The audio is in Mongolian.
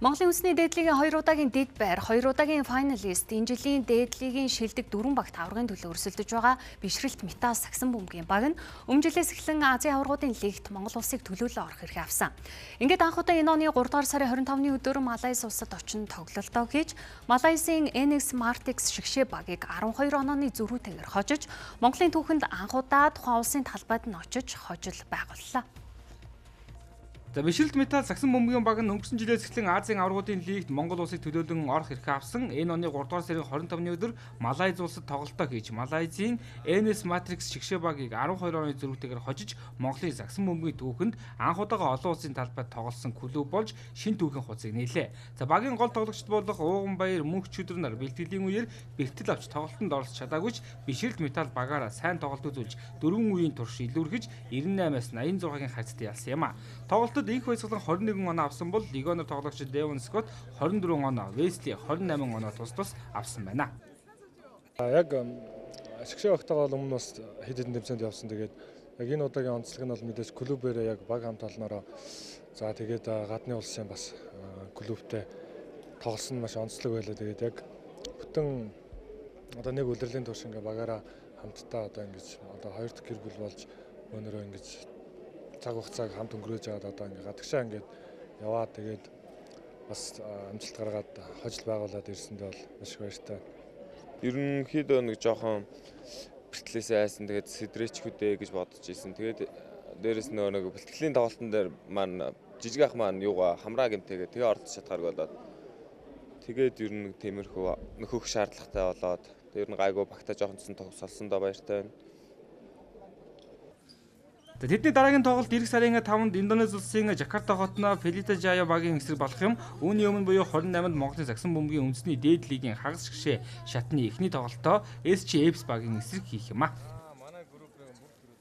Монголын үндэсний дээдлигийн 2 удаагийн дэд байр, 2 удаагийн финалист, энэ жилийн дээдлигийн шилдэг 4 багт аваргын төлөө өрсөлдөж байгаа бишрэлт металл сагсан бөмбөгийн баг нь өмнө жилээс эхлэн Азийн аваргуудын лигт Монгол улсыг төлөөлөө орох хэрэг авсан. Ингээд анх удаа энэ оны 3 дугаар сарын 25-ны өдөр Малайз улсад очин тоглолтоо хийж, Малайзын NS Martix шигшээ багийг 12 онооны зөрүүтэйгээр хожиж, Монголын түүхэнд анх удаа тухайн улсын талбайд нь очиж хожил байгууллаа. За бишрэлт металл сагсан бөмбөгийн баг нь өнгөрсөн жилээс эхлэн Азийн аваргуудын лигт Монгол улсыг төлөөлөн орох эрх авсан. Энэ оны 3 дугаар сарын 25-ны өдөр Малайз улсад тоглолтоо хийж, Малайзын NS Martix шигшээ багийг 12 оны зөрүүтэйгээр хожиж, Монголын сагсан бөмбөгийн түүхэнд анх удаага олон улсын талбайд тоглосон клуб болж шинэ түүхийн хуцыг нээлээ. За багийн гол тоглогчд болох Ууганбаяр, Мөнх чөдөр нар бэлтгэлийн үеэр бэлтгэл авч тоглолтод оролцож чадаагүйч бишрэлт металл багаараа сайн тоглолт үзүүлж 4 үеийн турш илүүрхэж 98-аас 86-гийн харьцтай ялсан юм а. Тоглолтод их баясгалан 21 оноо авсан бол легионер тоглогч Devon Scott 24 оноо, Wesley 28 оноо тус авсан байна. Яг шигшээ багтаага бол өмнө бас хэд хэдэн тэмцээнд явсан. Тэгээд яг энэ удаагийн онцлог нь бол мэдээж клубээрээ яг баг хамт олноороо за тэгээд гадны улсын бас клубтэй тоглосон маш онцлог байлаа. Тэгээд яг бүтэн одоо нэг удирлын турш ингээ багаараа хамтдаа одоо ингэж одоо хоёр дахь гэр бүл болж өнөрөө ингэж цаг хугацааг хамт өнгөрөөж аваад одоо ингээ гадагшаа ингээд яваад тэгээд бас амжилт гаргаад хожил байгуулад ирсэндээ бол маш их баяртай. Ерөнхийдөө нэг жоохон бэлтгэлээсээ айсан тэгээд сэдрээч хөдөө гэж бодож ирсэн. Тэгээд дээрэс нэг бэлтгэлийн тоглолтын дээр маань жижиг ах маань юугаа хамраа гэмтэйгээ тэгээ оролцож чадхаарг болоод тэгээд ер нь тиймэрхүү нөхөх шаардлагатай болоод тэр нь гайгүй багтаа жоохон сонсондоо баяртай байна. Тэдний дараагийн тоглолт эх сарын 5-нд Индонез улсын Жакарта хотно Pelita Jaya багийн эсрэг болох юм. Үүний өмнө буюу 28-нд Монголын сагсан бөмбөгийн үндэсний дээд лигийн хагас шигшээ шатны эхний тоглолтоо SG Apes багийн эсрэг хийх юм а.